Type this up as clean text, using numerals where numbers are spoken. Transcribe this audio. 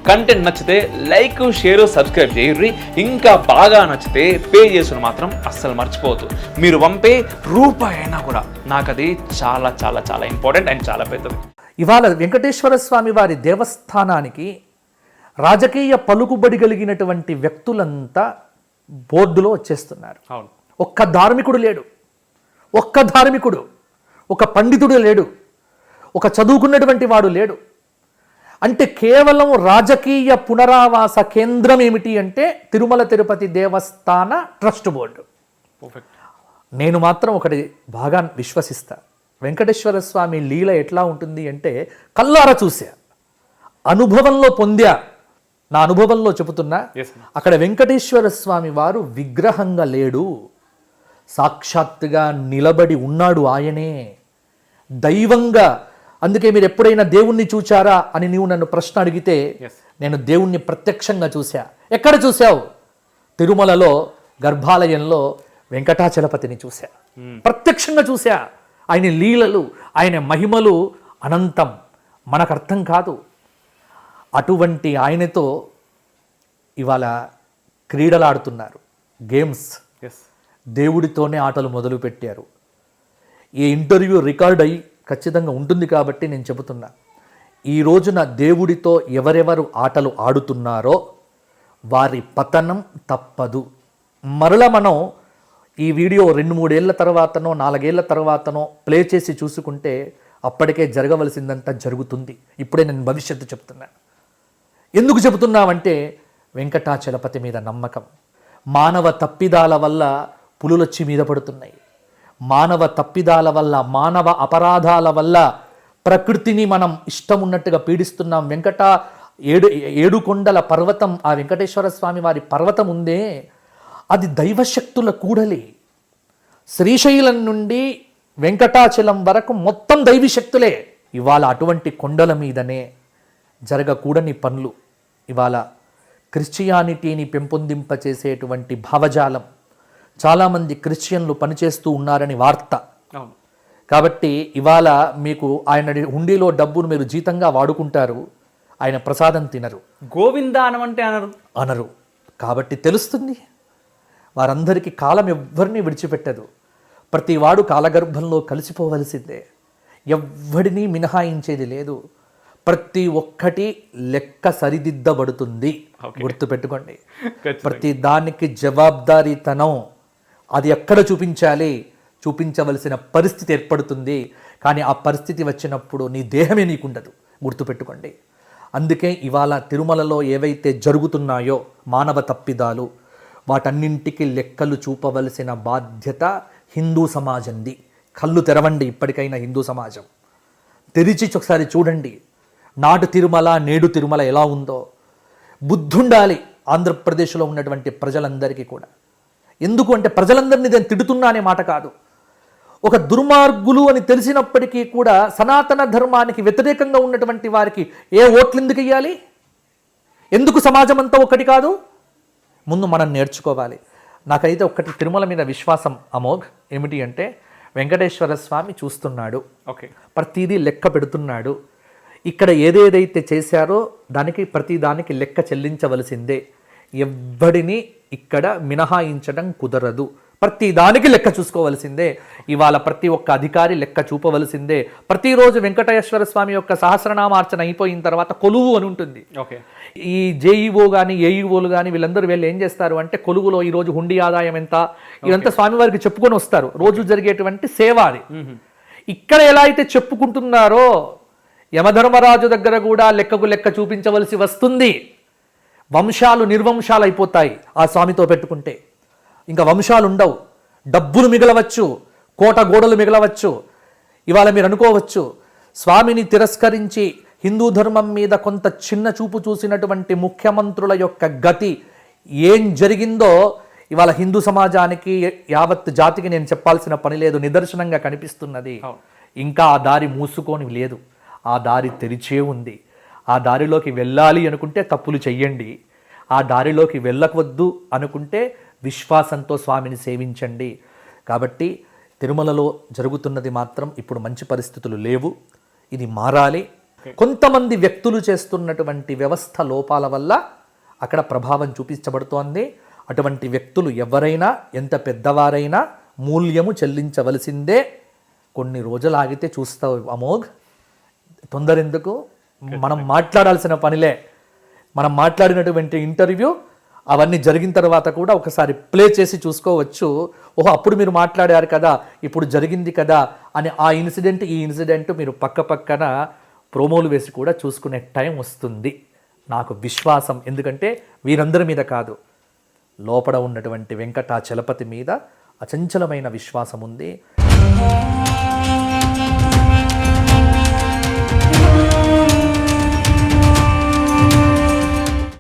Content నచ్చితే like, share, subscribe చేయర్రి. ఇంకా బాగా నచ్చితే పే చేసుకుని మాత్రం అస్సలు మర్చిపోవద్దు. మీరు పంపే రూపాయి అయినా కూడా నాకు అది చాలా చాలా చాలా ఇంపార్టెంట్ అండ్ చాలా పెద్దది. ఇవాళ వెంకటేశ్వర స్వామి వారి దేవస్థానానికి రాజకీయ పలుకుబడి కలిగినటువంటి వ్యక్తులంతా బోర్డులో వచ్చేస్తున్నారు. అవును, ఒక్క ధార్మికుడు లేడు, ఒక పండితుడు లేడు, ఒక చదువుకున్నటువంటి వాడు లేడు. అంటే కేవలం రాజకీయ పునరావాస కేంద్రం ఏమిటి అంటే తిరుమల తిరుపతి దేవస్థాన ట్రస్ట్ బోర్డు. నేను మాత్రం ఒకటి బాగా విశ్వసిస్తా, వెంకటేశ్వర స్వామి లీల ఎట్లా ఉంటుంది అంటే కల్లారా చూసా, అనుభవంలో పొందా. నా అనుభవంలో చెబుతున్నా, అక్కడ వెంకటేశ్వర స్వామి వారు విగ్రహంగా లేడు, సాక్షాత్తుగా నిలబడి ఉన్నాడు ఆయనే దైవంగా. అందుకే మీరు ఎప్పుడైనా దేవుణ్ణి చూచారా అని నీవు నన్ను ప్రశ్న అడిగితే నేను దేవుణ్ణి ప్రత్యక్షంగా చూశా. ఎక్కడ చూశావు? తిరుమలలో గర్భాలయంలో వెంకటాచలపతిని చూశా, ప్రత్యక్షంగా చూశా. ఆయన లీలలు, ఆయన మహిమలు అనంతం, మనకు అర్థం కాదు. అటువంటి ఆయనతో ఇవాళ క్రీడలాడుతున్నారు, గేమ్స్, దేవుడితోనే ఆటలు మొదలుపెట్టారు. ఈ ఇంటర్వ్యూ రికార్డ్ అయ్యి ఖచ్చితంగా ఉంటుంది కాబట్టి నేను చెబుతున్నా, ఈ రోజున దేవుడితో ఎవరెవరు ఆటలు ఆడుతున్నారో వారి పతనం తప్పదు. మరలా మనం ఈ వీడియో 2-3 ఏళ్ల తర్వాతనో 4 ఏళ్ల తర్వాతనో ప్లే చేసి చూసుకుంటే అప్పటికే జరగవలసిందంతా జరుగుతుంది. ఇప్పుడే నేను భవిష్యత్తు చెప్తున్నా. ఎందుకు చెబుతున్నామంటే వెంకటాచలపతి మీద నమ్మకం. మానవ తప్పిదాల వల్ల పులులొచ్చి మీద పడుతున్నాయి, మానవ తప్పిదాల వల్ల, మానవ అపరాధాల వల్ల ప్రకృతిని మనం ఇష్టం ఉన్నట్టుగా పీడిస్తున్నాం. ఏడుకొండల పర్వతం, ఆ వెంకటేశ్వర స్వామి వారి పర్వతం ఉందే, అది దైవశక్తుల కూడలి. శ్రీశైలం నుండి వెంకటాచలం వరకు మొత్తం దైవీ శక్తులే. ఇవాళ అటువంటి కొండల మీదనే జరగకూడని పనులు, ఇవాళ క్రిస్టియానిటీని పెంపొందింపచేసేటువంటి భావజాలం, చాలామంది క్రిస్టియన్లు పనిచేస్తూ ఉన్నారని వార్త. కాబట్టి ఇవాళ మీకు ఆయన హుండీలో డబ్బును మీరు జీతంగా వాడుకుంటారు, ఆయన ప్రసాదం తినరు, గోవిందా అనమంటే అనరు. కాబట్టి తెలుస్తుంది, వారందరికీ కాలం ఎవ్వరిని విడిచిపెట్టదు. ప్రతివాడు కాలగర్భంలో కలిసిపోవలసిందే, ఎవ్వడిని మినహాయించేది లేదు. ప్రతి ఒక్కటి లెక్క సరిదిద్దబడుతుంది, గుర్తుపెట్టుకోండి. ప్రతి దానికి జవాబుదారీతనం అది ఎక్కడ చూపించాలి, చూపించవలసిన పరిస్థితి ఏర్పడుతుంది. కానీ ఆ పరిస్థితి వచ్చినప్పుడు నీ దేహమే నీకుండదు, గుర్తుపెట్టుకోండి. అందుకే ఇవాళ తిరుమలలో ఏవైతే జరుగుతున్నాయో మానవ తప్పిదాలు, వాటన్నింటికి లెక్కలు చూపవలసిన బాధ్యత హిందూ సమాజంది. కళ్ళు తెరవండి, ఇప్పటికైనా హిందూ సమాజం తెరిచి ఒకసారి చూడండి. నాటు తిరుమల, నేడు తిరుమల ఎలా ఉందో. బుద్ధుండాలి ఆంధ్రప్రదేశ్లో ఉన్నటువంటి ప్రజలందరికీ కూడా. ఎందుకు అంటే ప్రజలందరినీ నేను తిడుతున్నా అనే మాట కాదు, ఒక దుర్మార్గులు అని తెలిసినప్పటికీ కూడా సనాతన ధర్మానికి వ్యతిరేకంగా ఉన్నటువంటి వారికి ఏ ఓట్లు ఎందుకు ఇవ్వాలి? ఎందుకు సమాజం అంతా ఒకటి కాదు? ముందు మనం నేర్చుకోవాలి. నాకైతే ఒక్కటి తిరుమల మీద విశ్వాసం అమోఘ్, ఏమిటి అంటే వెంకటేశ్వర స్వామి చూస్తున్నాడు, ప్రతిదీ లెక్క పెడుతున్నాడు. ఇక్కడ ఏదేదైతే చేశారో దానికి ప్రతి దానికి లెక్క చెల్లించవలసిందే. ఎవ్వడిని ఇక్కడ మినహాయించడం కుదరదు, ప్రతి దానికి లెక్క చూసుకోవలసిందే. ఇవాళ ప్రతి ఒక్క అధికారి లెక్క చూపవలసిందే. ప్రతిరోజు వెంకటేశ్వర స్వామి యొక్క సహస్రనామార్చన అయిపోయిన తర్వాత కొలువు అని ఉంటుంది. ఈ జేఈఓ కానీ ఏఈఓలు కానీ వీళ్ళందరూ వీళ్ళు ఏం చేస్తారు అంటే కొలువులో ఈరోజు హుండీ ఆదాయం ఎంత, ఇదంతా స్వామివారికి చెప్పుకొని వస్తారు. రోజు జరిగేటువంటి సేవ అది. ఇక్కడ ఎలా అయితే చెప్పుకుంటున్నారో యమధర్మరాజు దగ్గర కూడా లెక్కకు లెక్క చూపించవలసి వస్తుంది. వంశాలు నిర్వంశాలు అయిపోతాయి ఆ స్వామితో పెట్టుకుంటే. ఇంకా వంశాలు ఉండవు, డబ్బులు మిగలవచ్చు, కోట గోడలు మిగలవచ్చు. ఇవాళ మీరు అనుకోవచ్చు, స్వామిని తిరస్కరించి హిందూ ధర్మం మీద కొంత చిన్న చూపు చూసినటువంటి ముఖ్యమంత్రుల యొక్క గతి ఏం జరిగిందో ఇవాళ హిందూ సమాజానికి, యావత్ జాతికి నేను చెప్పాల్సిన పని లేదు, నిదర్శనంగా కనిపిస్తున్నది. ఇంకా ఆ దారి మూసుకొని లేదు, ఆ దారి తెరిచే ఉంది. ఆ దారిలోకి వెళ్ళాలి అనుకుంటే తప్పులు చెయ్యండి, ఆ దారిలోకి వెళ్ళకవద్దు అనుకుంటే విశ్వాసంతో స్వామిని సేవించండి. కాబట్టి తిరుమలలో జరుగుతున్నది మాత్రం ఇప్పుడు మంచి పరిస్థితులు లేవు, ఇది మారాలి. కొంతమంది వ్యక్తులు చేస్తున్నటువంటి వ్యవస్థ లోపాల వల్ల అక్కడ ప్రభావం చూపించబడుతోంది. అటువంటి వ్యక్తులు ఎవరైనా ఎంత పెద్దవారైనా మూల్యము చెల్లించవలసిందే. కొన్ని రోజులు ఆగితే చూస్తావు అమోఘ్, తొందర ఎందుకు, మనం మాట్లాడాల్సిన పనిలే. మనం మాట్లాడినటువంటి ఇంటర్వ్యూ అవన్నీ జరిగిన తర్వాత కూడా ఒకసారి ప్లే చేసి చూసుకోవచ్చు. ఓహో అప్పుడు మీరు మాట్లాడారు కదా, ఇప్పుడు జరిగింది కదా అని ఆ ఇన్సిడెంట్ ఈ ఇన్సిడెంట్ మీరు పక్కన ప్రోమోలు వేసి కూడా చూసుకునే టైం వస్తుంది. నాకు విశ్వాసం, ఎందుకంటే వీరందరి మీద కాదు, లోపల ఉన్నటువంటి వెంకటాచలపతి మీద అచంచలమైన విశ్వాసం ఉంది.